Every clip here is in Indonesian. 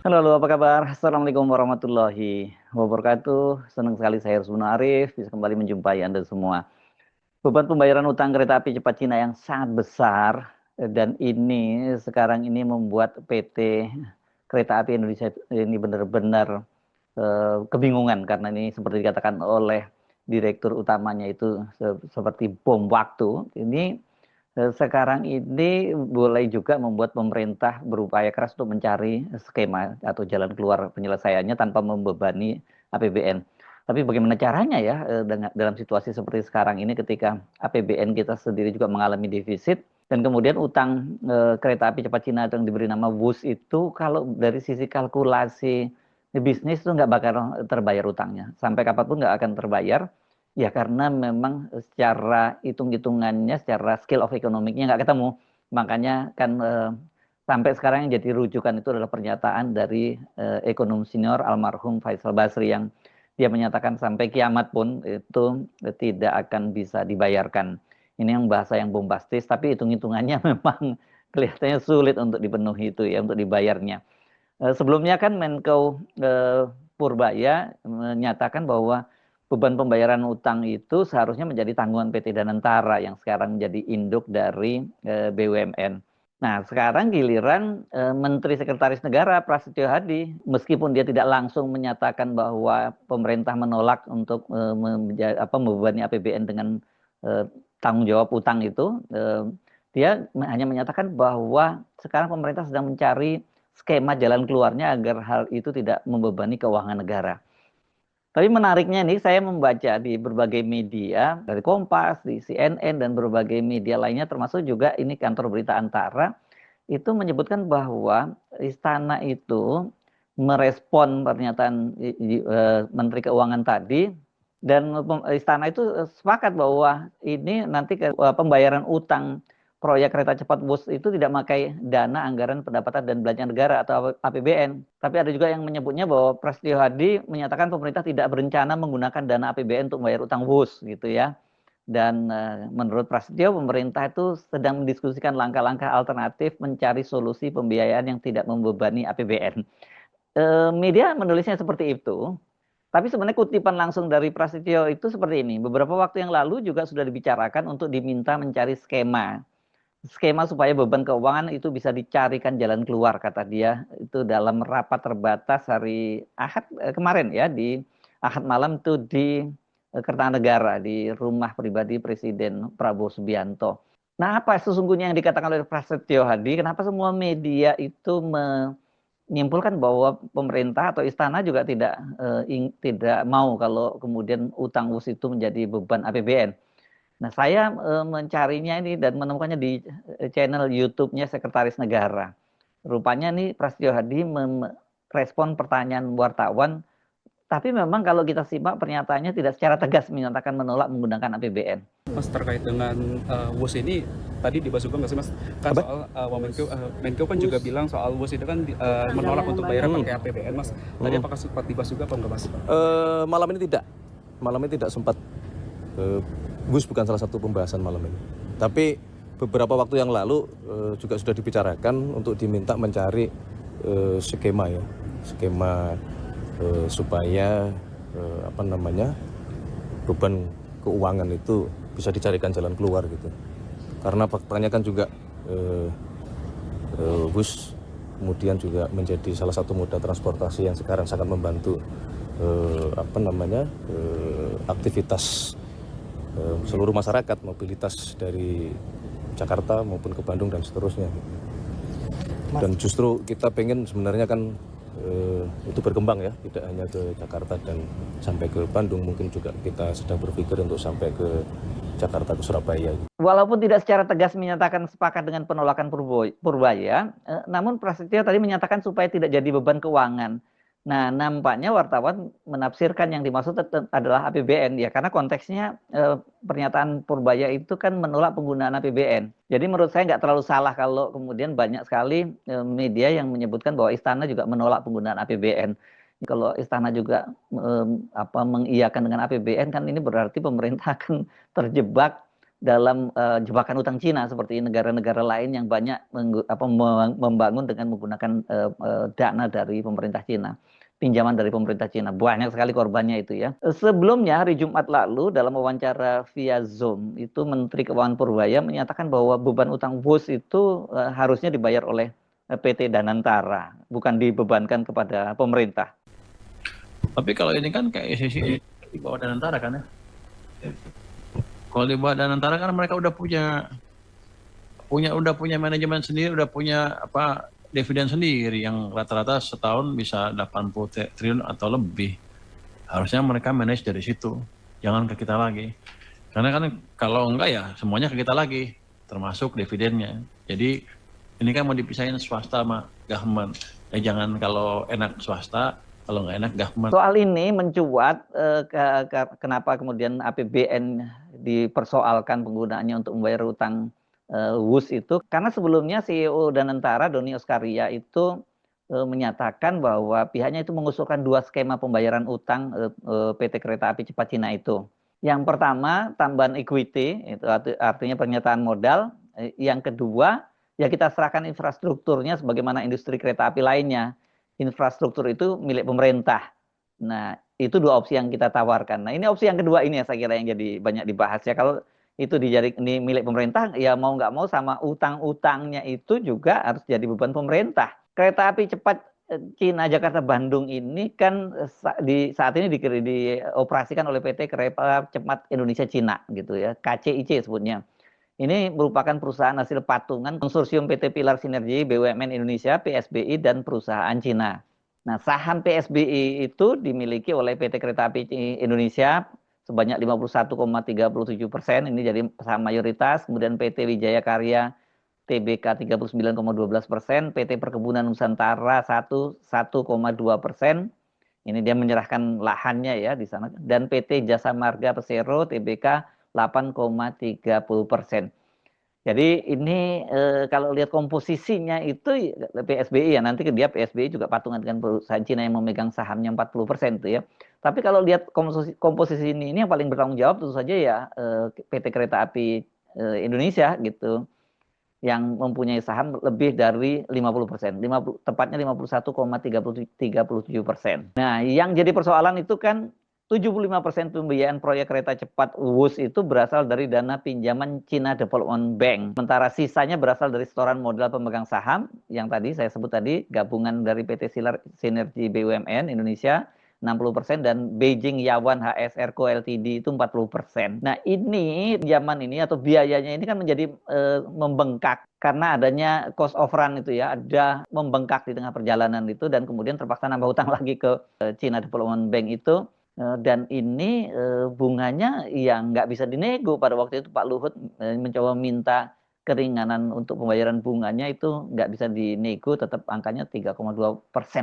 Halo, halo, apa kabar? Assalamualaikum warahmatullahi wabarakatuh. Senang sekali saya Rusman Arif bisa kembali menjumpai Anda semua. Beban pembayaran utang kereta api cepat Cina yang sangat besar dan ini sekarang ini membuat PT Kereta Api Indonesia ini benar-benar kebingungan karena ini seperti dikatakan oleh direktur utamanya itu seperti bom waktu. Ini sekarang ini boleh juga membuat pemerintah berupaya keras untuk mencari skema atau jalan keluar penyelesaiannya tanpa membebani APBN. Tapi bagaimana caranya ya dalam situasi seperti sekarang ini ketika APBN kita sendiri juga mengalami defisit dan kemudian utang kereta api cepat Cina yang diberi nama WUS itu kalau dari sisi kalkulasi bisnis itu nggak bakal terbayar utangnya. Sampai kapanpun nggak akan terbayar. Ya karena memang secara hitung-hitungannya, secara skill of economic-nya nggak ketemu. Makanya kan sampai sekarang yang jadi rujukan itu adalah pernyataan dari ekonom senior almarhum Faisal Basri yang dia menyatakan sampai kiamat pun itu tidak akan bisa dibayarkan. Ini yang bahasa yang bombastis, tapi hitung-hitungannya memang kelihatannya sulit untuk dipenuhi itu ya, untuk dibayarnya. Sebelumnya kan Menko Purbaya menyatakan bahwa beban pembayaran utang itu seharusnya menjadi tanggungan PT Danantara yang sekarang menjadi induk dari BUMN. Nah, sekarang giliran Menteri Sekretaris Negara Prasetyo Hadi, meskipun dia tidak langsung menyatakan bahwa pemerintah menolak untuk membebani APBN dengan eh, tanggung jawab utang itu, dia hanya menyatakan bahwa sekarang pemerintah sedang mencari skema jalan keluarnya agar hal itu tidak membebani keuangan negara. Tapi menariknya nih, saya membaca di berbagai media, dari Kompas, di CNN, dan berbagai media lainnya, termasuk juga ini kantor berita Antara, itu menyebutkan bahwa istana itu merespon pernyataan Menteri Keuangan tadi, dan istana itu sepakat bahwa ini nanti pembayaran utang proyek kereta cepat bus itu tidak memakai dana anggaran pendapatan dan belanja negara atau APBN. Tapi ada juga yang menyebutnya bahwa Prasetyo Hadi menyatakan pemerintah tidak berencana menggunakan dana APBN untuk membayar utang bus gitu ya. Dan menurut Prasetyo pemerintah itu sedang mendiskusikan langkah-langkah alternatif mencari solusi pembiayaan yang tidak membebani APBN. Media menulisnya seperti itu. Tapi sebenarnya kutipan langsung dari Prasetyo itu seperti ini. Beberapa waktu yang lalu juga sudah dibicarakan untuk diminta mencari skema supaya beban keuangan itu bisa dicarikan jalan keluar kata dia itu dalam rapat terbatas hari Ahad kemarin ya di Ahad malam itu di Kertanegara di rumah pribadi Presiden Prabowo Subianto. Nah, apa sesungguhnya yang dikatakan oleh Prasetyo Hadi? Kenapa semua media itu menyimpulkan bahwa pemerintah atau istana juga tidak mau kalau kemudian utang us itu menjadi beban APBN? Nah, saya mencarinya ini dan menemukannya di channel YouTube-nya Sekretaris Negara. Rupanya nih Prasetyo Hadi merespon pertanyaan wartawan, tapi memang kalau kita simak pernyataannya tidak secara tegas menyatakan menolak menggunakan APBN. Mas terkait dengan WUS ini tadi dibahas juga nggak sih Mas? Kan Apa? soal Menko kan juga bilang soal WUS itu kan menolak untuk bayar pakai APBN Mas. Tadi apakah sempat dibahas juga apa enggak Mas? Malam ini tidak. Malam ini tidak sempat. Eh, Gus bukan salah satu pembahasan malam ini. Tapi beberapa waktu yang lalu juga sudah dibicarakan untuk diminta mencari skema ya, skema supaya apa namanya beban keuangan itu bisa dicarikan jalan keluar gitu. Karena faktanya kan juga bus kemudian juga menjadi salah satu moda transportasi yang sekarang sangat membantu apa namanya aktivitas seluruh masyarakat, mobilitas dari Jakarta maupun ke Bandung dan seterusnya. Dan justru kita pengen sebenarnya kan itu berkembang ya, tidak hanya ke Jakarta dan sampai ke Bandung, mungkin juga kita sedang berpikir untuk sampai ke Jakarta ke Surabaya. Walaupun tidak secara tegas menyatakan sepakat dengan penolakan Purbaya, namun Prasetyo tadi menyatakan supaya tidak jadi beban keuangan. Nah, nampaknya wartawan menafsirkan yang dimaksud adalah APBN ya, karena konteksnya pernyataan Purbaya itu kan menolak penggunaan APBN. Jadi menurut saya nggak terlalu salah kalau kemudian banyak sekali media yang menyebutkan bahwa istana juga menolak penggunaan APBN. Kalau istana juga mengiyakan dengan APBN kan ini berarti pemerintah akan terjebak dalam jebakan utang Cina seperti negara-negara lain yang banyak membangun dengan menggunakan dana dari pemerintah Cina, pinjaman dari pemerintah Cina. Banyak sekali korbannya itu ya. Sebelumnya hari Jumat lalu dalam wawancara via Zoom itu Menteri Keuangan Purbaya menyatakan bahwa beban utang WUS itu harusnya dibayar oleh PT Danantara, bukan dibebankan kepada pemerintah. Tapi kalau ini kan kayak SCC di bawah Danantara kan ya. Kalau di bawah Danantara kan mereka udah punya manajemen sendiri, udah punya dividen sendiri yang rata-rata setahun bisa 80 triliun atau lebih. Harusnya mereka manage dari situ, jangan ke kita lagi. Karena kan kalau enggak ya semuanya ke kita lagi, termasuk dividennya. Jadi ini kan mau dipisahin swasta sama government. Jangan kalau enak swasta, kalau nggak enak government. Soal ini mencuat kenapa kemudian APBN dipersoalkan penggunaannya untuk membayar utang WUS itu. Karena sebelumnya CEO Danantara, Doni Oskaria itu menyatakan bahwa pihaknya itu mengusulkan 2 skema pembayaran utang PT Kereta Api Cepat Cina itu. Yang pertama, tambahan equity, itu artinya pernyataan modal. Yang kedua, ya kita serahkan infrastrukturnya sebagaimana industri kereta api lainnya. Infrastruktur itu milik pemerintah. Nah, itu 2 opsi yang kita tawarkan. Nah, ini opsi yang kedua ini ya saya kira yang jadi banyak dibahas ya. Kalau itu ini milik pemerintah, ya mau nggak mau sama utang-utangnya itu juga harus jadi beban pemerintah. Kereta api cepat Cina Jakarta Bandung ini kan saat ini dioperasikan oleh PT Kereta Cepat Indonesia Cina gitu ya, KCIC sebutnya. Ini merupakan perusahaan hasil patungan konsorsium PT Pilar Sinergi BUMN Indonesia, PSBI, dan perusahaan Cina. Nah, saham PSBI itu dimiliki oleh PT Kereta Api Indonesia sebanyak 51,37%, ini jadi saham mayoritas. Kemudian PT Wijaya Karya TBK 39,12%, PT Perkebunan Nusantara 1,2%. Ini dia menyerahkan lahannya ya di sana. Dan PT Jasa Marga Persero TBK 8,30%. Jadi ini kalau lihat komposisinya itu PSBI ya, nanti dia PSBI juga patungan dengan perusahaan Cina yang memegang sahamnya 40% itu ya. Tapi kalau lihat komposisi ini yang paling bertanggung jawab tentu saja ya PT Kereta Api Indonesia gitu, yang mempunyai saham lebih dari 50%, tepatnya 51,37%. Nah, yang jadi persoalan itu kan 75% pembiayaan proyek kereta cepat WUS itu berasal dari dana pinjaman China Development Bank. Sementara sisanya berasal dari setoran modal pemegang saham yang tadi saya sebut tadi, gabungan dari PT Sinergi BUMN Indonesia 60% dan Beijing Yawan HSR Co Ltd itu 40%. Nah, ini pinjaman ini atau biayanya ini kan menjadi membengkak karena adanya cost of run itu ya, ada membengkak di tengah perjalanan itu dan kemudian terpaksa nambah utang lagi ke China Development Bank itu. Dan ini bunganya yang nggak bisa dinego. Pada waktu itu Pak Luhut mencoba minta keringanan untuk pembayaran bunganya itu nggak bisa dinego, tetap angkanya 3,2%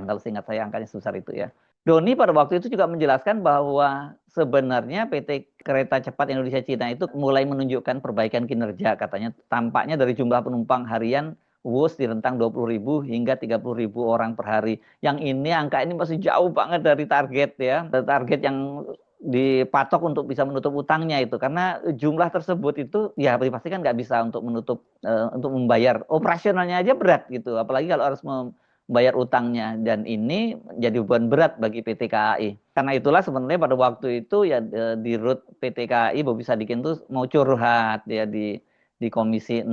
kalau seingat saya angkanya sebesar itu ya. Doni pada waktu itu juga menjelaskan bahwa sebenarnya PT Kereta Cepat Indonesia Cina itu mulai menunjukkan perbaikan kinerja katanya. Tampaknya dari jumlah penumpang harian WUS di rentang 20.000 hingga 30.000 orang per hari. Yang ini angka ini masih jauh banget dari target ya. Target yang dipatok untuk bisa menutup utangnya itu. Karena jumlah tersebut itu ya pasti kan nggak bisa untuk menutup, untuk membayar. Operasionalnya aja berat gitu. Apalagi kalau harus membayar utangnya. Dan ini jadi beban berat bagi PT KAI. Karena itulah sebenarnya pada waktu itu ya di Rut PT KAI Bobi Sadikin tuh mau curhat ya di Komisi 6.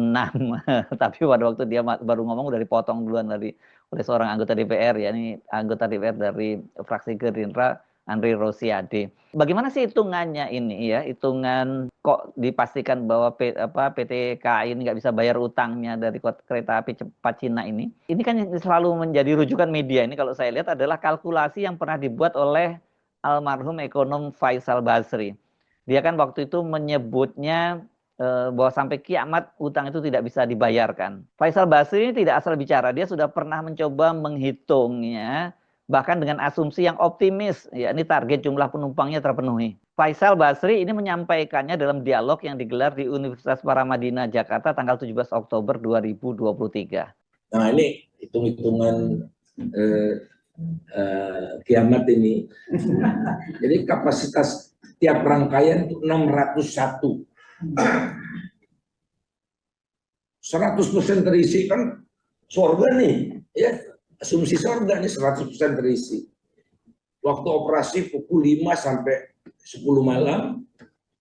Tapi pada waktu dia baru ngomong udah dipotong duluan oleh seorang anggota DPR ya, ini anggota DPR dari fraksi Gerindra Andri Rosiade. Bagaimana sih hitungannya ini ya? Hitungan kok dipastikan bahwa PT KAI ini nggak bisa bayar utangnya dari kereta api cepat Cina ini? Ini kan selalu menjadi rujukan media. Ini kalau saya lihat adalah kalkulasi yang pernah dibuat oleh almarhum ekonom Faisal Basri. Dia kan waktu itu menyebutnya bahwa sampai kiamat utang itu tidak bisa dibayarkan. Faisal Basri ini tidak asal bicara, dia sudah pernah mencoba menghitungnya bahkan dengan asumsi yang optimis, yakni target jumlah penumpangnya terpenuhi. Faisal Basri ini menyampaikannya dalam dialog yang digelar di Universitas Paramadina Jakarta tanggal 17 Oktober 2023. Nah, ini hitung-hitungan kiamat ini. Jadi kapasitas tiap rangkaian itu 601. 100% terisi kan surga nih, ya asumsi surga nih 100% terisi. Waktu operasi pukul 5 sampai 10 malam,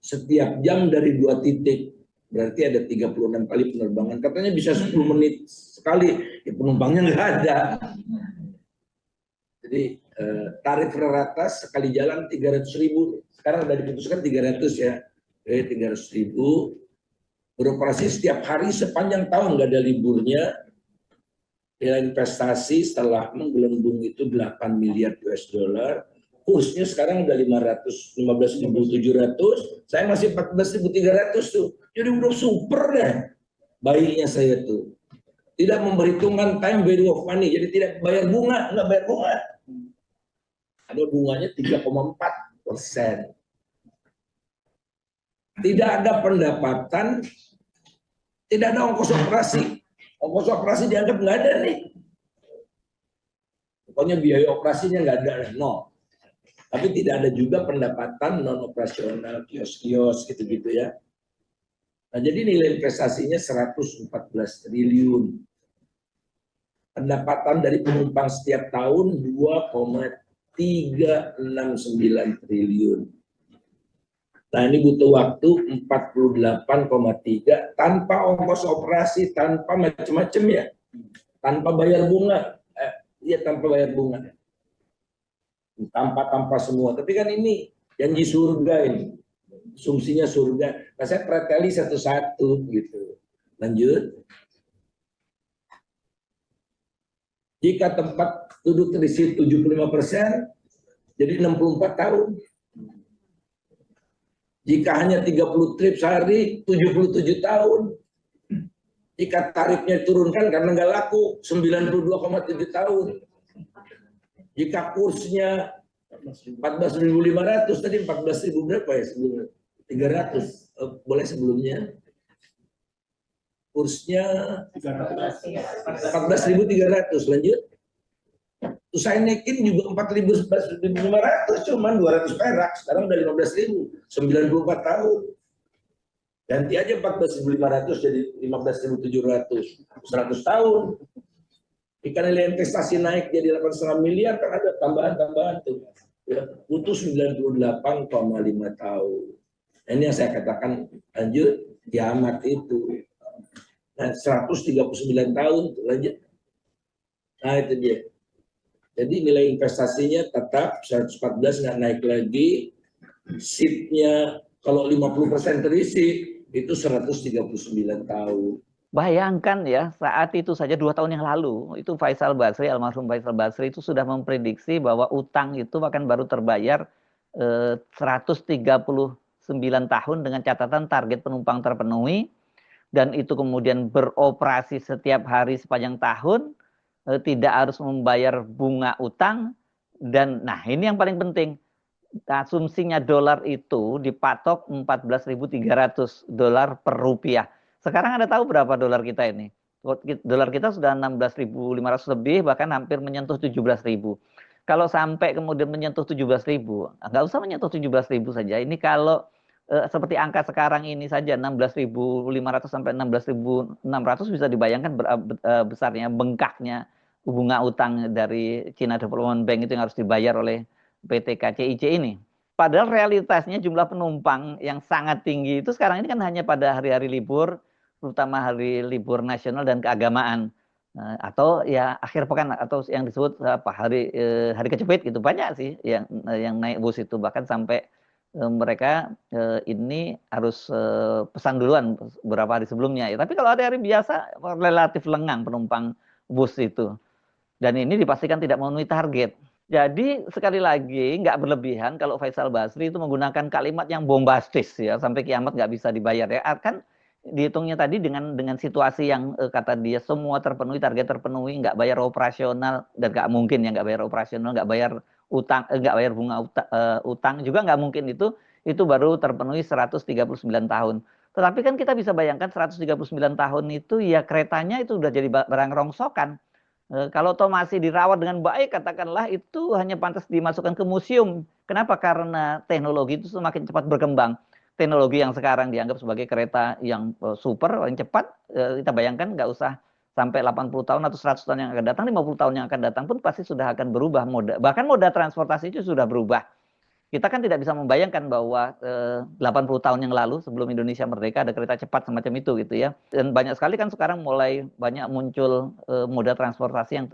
setiap jam dari 2 titik, berarti ada 36 kali penerbangan. Katanya bisa 10 menit sekali, ya penumpangnya nggak ada. Jadi tarif rata sekali jalan 300.000, sekarang udah diputuskan 300 ya, 300.000. Beroperasi setiap hari sepanjang tahun, nggak ada liburnya. Nilai investasi setelah menggelembung itu 8 miliar US dollar. Kursnya sekarang udah 15.700, saya masih 14.300 tuh. Jadi udah super deh bayinya saya tuh. Tidak memperhitungkan time value of money, jadi tidak bayar bunga, nggak bayar bunga. Ada bunganya 3,4%. Tidak ada pendapatan, tidak ada ongkos operasi. Ongkos operasi dianggap nggak ada nih. Pokoknya biaya operasinya nggak ada, no. Tapi tidak ada juga pendapatan non operasional, kios-kios gitu-gitu ya. Nah, jadi nilai investasinya 114 triliun. Pendapatan dari penumpang setiap tahun 2,369 triliun. Nah, ini butuh waktu 48,3 tanpa ongkos operasi, tanpa macam-macam ya. Tanpa bayar bunga. Tanpa bayar bunga. Tanpa semua. Tapi kan ini janji surga ini. Asumsinya surga. Nah, saya preteli satu-satu gitu. Lanjut. Jika tempat duduk terisi 75%, jadi 64 tahun. Jika hanya 30 trip sehari, 77 tahun. Jika tarifnya turunkan karena nggak laku, 92,7 tahun. Jika kursnya 14.500, tadi 14.000 berapa ya sebelumnya? 300, boleh sebelumnya. Kursnya 14.300, lanjut. Terus saya naikin juga 4.500, cuman 200 perak, sekarang udah 15.000, 94 tahun. Ganti aja 14.500 jadi 15.700, 100 tahun. Jika nilai investasi naik jadi 8,5 miliar, kan ada tambahan-tambahan tuh. Ya, butuh 98,5 tahun. Nah, ini yang saya katakan, lanjut, kiamat itu. Nah, 139 tahun, lanjut. Nah, itu dia. Jadi nilai investasinya tetap 114, nggak naik lagi. Seatnya kalau 50% terisi, itu 139 tahun. Bayangkan ya, saat itu saja 2 tahun yang lalu, itu Faisal Basri, almarhum Faisal Basri itu sudah memprediksi bahwa utang itu akan baru terbayar 139 tahun dengan catatan target penumpang terpenuhi, dan itu kemudian beroperasi setiap hari sepanjang tahun, tidak harus membayar bunga utang, dan nah ini yang paling penting, asumsinya dolar itu dipatok 14.300 dolar per rupiah. Sekarang Anda tahu berapa dolar kita ini? Dolar kita sudah 16.500 lebih, bahkan hampir menyentuh 17.000. Kalau sampai kemudian menyentuh 17.000, nggak usah menyentuh 17.000 saja. Ini kalau seperti angka sekarang ini saja 16.500 sampai 16.600 bisa dibayangkan besarnya bengkaknya bunga utang dari China Development Bank itu yang harus dibayar oleh PT KCIC ini. Padahal realitasnya jumlah penumpang yang sangat tinggi itu sekarang ini kan hanya pada hari-hari libur, terutama hari libur nasional dan keagamaan, atau ya akhir pekan, atau yang disebut hari kecepit gitu. Banyak sih yang naik bus itu, bahkan sampai mereka ini harus pesan duluan beberapa hari sebelumnya. Ya, tapi kalau hari-hari biasa relatif lengang penumpang bus itu. Dan ini dipastikan tidak memenuhi target. Jadi sekali lagi nggak berlebihan kalau Faisal Basri itu menggunakan kalimat yang bombastis ya, sampai kiamat nggak bisa dibayar ya. Kan dihitungnya tadi dengan situasi yang kata dia semua terpenuhi, target terpenuhi, nggak bayar operasional, dan nggak mungkin ya nggak bayar operasional, nggak bayar utang, nggak bayar bunga utang juga nggak mungkin, itu baru terpenuhi 139 tahun. Tetapi kan kita bisa bayangkan 139 tahun itu ya keretanya itu udah jadi barang rongsokan. Kalau toh masih dirawat dengan baik, katakanlah itu hanya pantas dimasukkan ke museum. Kenapa? Karena teknologi itu semakin cepat berkembang. teknologi yang sekarang dianggap sebagai kereta yang super, yang cepat, kita bayangkan nggak usah sampai 80 tahun atau 100 tahun yang akan datang, 50 tahun yang akan datang pun pasti sudah akan berubah bahkan moda transportasi itu sudah berubah. Kita kan tidak bisa membayangkan bahwa 80 tahun yang lalu sebelum Indonesia merdeka ada kereta cepat semacam itu gitu ya. Dan banyak sekali kan sekarang mulai banyak muncul moda transportasi yang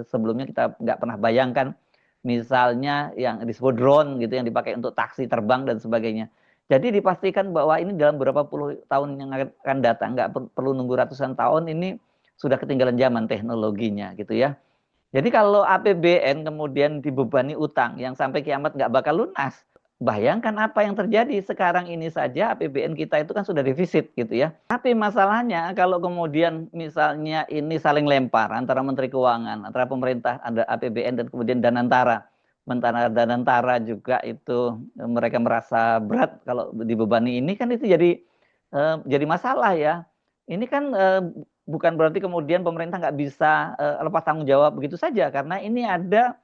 sebelumnya kita nggak pernah bayangkan. Misalnya yang disebut drone gitu yang dipakai untuk taksi terbang dan sebagainya. Jadi dipastikan bahwa ini dalam beberapa puluh tahun yang akan datang, nggak perlu nunggu ratusan tahun, ini sudah ketinggalan zaman teknologinya gitu ya. Jadi kalau APBN kemudian dibebani utang yang sampai kiamat nggak bakal lunas, bayangkan apa yang terjadi sekarang ini saja APBN kita itu kan sudah defisit gitu ya. Tapi masalahnya kalau kemudian misalnya ini saling lempar antara Menteri Keuangan, antara pemerintah, ada APBN dan kemudian Danantara. Sementara Danantara juga itu mereka merasa berat kalau dibebani ini kan itu jadi masalah ya. Ini kan bukan berarti kemudian pemerintah nggak bisa lepas tanggung jawab begitu saja karena ini ada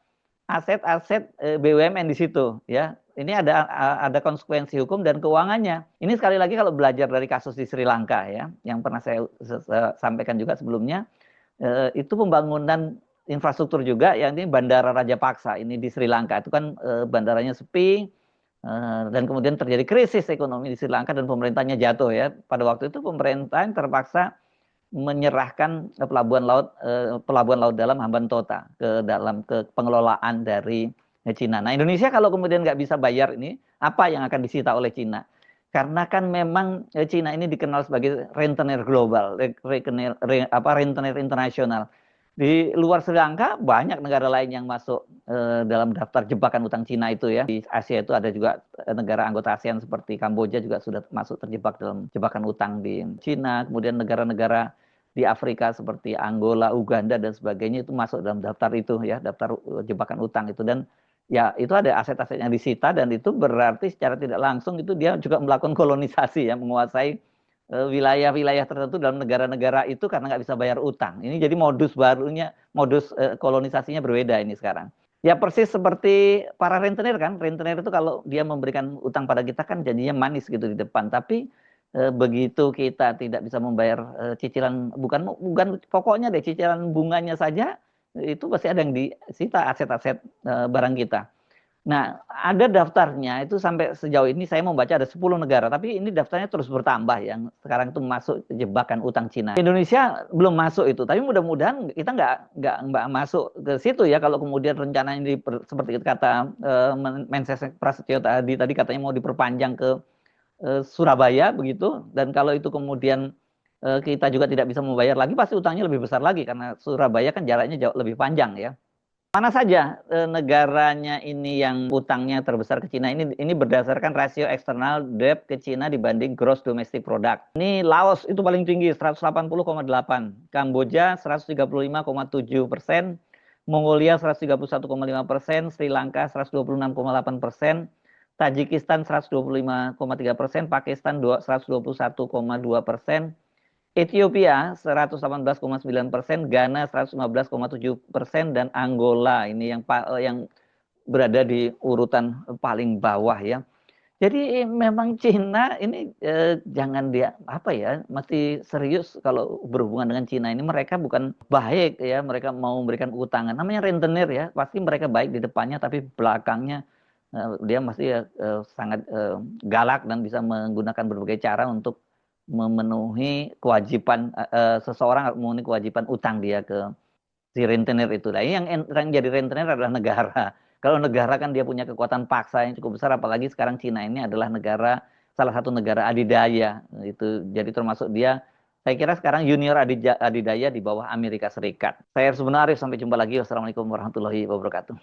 aset-aset BUMN di situ ya. Ini ada konsekuensi hukum dan keuangannya. Ini sekali lagi kalau belajar dari kasus di Sri Lanka ya, yang pernah saya sampaikan juga sebelumnya, itu pembangunan infrastruktur juga, yang ini Bandara Rajapaksa ini di Sri Lanka itu kan bandaranya sepi. Dan kemudian terjadi krisis ekonomi di Sri Lanka dan pemerintahnya jatuh ya. Pada waktu itu pemerintah terpaksa menyerahkan pelabuhan laut dalam Hambantota ke pengelolaan dari Cina. Nah, Indonesia kalau kemudian nggak bisa bayar ini, apa yang akan disita oleh Cina? Karena kan memang Cina ini dikenal sebagai rentenir global, rentenir internasional. Di luar Sri Lanka banyak negara lain yang masuk dalam daftar jebakan utang Cina itu ya. Di Asia itu ada juga negara anggota ASEAN seperti Kamboja juga sudah masuk terjebak dalam jebakan utang di Cina. Kemudian negara-negara di Afrika seperti Angola, Uganda dan sebagainya itu masuk dalam daftar itu ya, daftar jebakan utang itu. Dan ya itu ada aset-aset yang disita dan itu berarti secara tidak langsung itu dia juga melakukan kolonisasi ya, menguasai wilayah-wilayah tertentu dalam negara-negara itu karena nggak bisa bayar utang. Ini jadi modus barunya, modus kolonisasinya berbeda ini sekarang. Ya persis seperti para rentenir kan. Rentenir itu kalau dia memberikan utang pada kita kan janjinya manis gitu di depan. Tapi begitu kita tidak bisa membayar cicilan, bukan pokoknya deh, cicilan bunganya saja, itu pasti ada yang disita aset-aset barang kita. Nah, ada daftarnya itu sampai sejauh ini saya membaca ada 10 negara, tapi ini daftarnya terus bertambah yang sekarang itu masuk jebakan utang Cina. Indonesia belum masuk itu, tapi mudah-mudahan kita nggak masuk ke situ ya. Kalau kemudian rencana ini seperti kata Mensesnek Prasetyo tadi katanya mau diperpanjang ke Surabaya begitu, dan kalau itu kemudian kita juga tidak bisa membayar lagi, pasti utangnya lebih besar lagi karena Surabaya kan jaraknya jauh lebih panjang ya. Mana saja negaranya ini yang utangnya terbesar ke Cina ini berdasarkan rasio eksternal debt ke Cina dibanding gross domestic product. Ini Laos itu paling tinggi 180,8, Kamboja 135,7%, Mongolia 131,5%, Sri Lanka 126,8%, Tajikistan 125,3%, Pakistan 121,2%. Ethiopia 118,9%, Ghana 115,7%, dan Angola ini yang berada di urutan paling bawah ya. Jadi memang Cina ini jangan mesti serius kalau berhubungan dengan Cina ini. Mereka bukan baik ya, mereka mau memberikan utangan. Namanya rentenir ya, pasti mereka baik di depannya tapi belakangnya dia masih sangat galak dan bisa menggunakan berbagai cara untuk memenuhi kewajiban seseorang, memenuhi kewajiban utang dia ke si rentenir itu. Nah, yang jadi rentenir adalah negara. Kalau negara kan dia punya kekuatan paksa yang cukup besar, apalagi sekarang Cina ini adalah salah satu negara adidaya. Itu jadi termasuk dia, saya kira sekarang junior adidaya di bawah Amerika Serikat. Saya Arif, sampai jumpa lagi. Wassalamualaikum warahmatullahi wabarakatuh.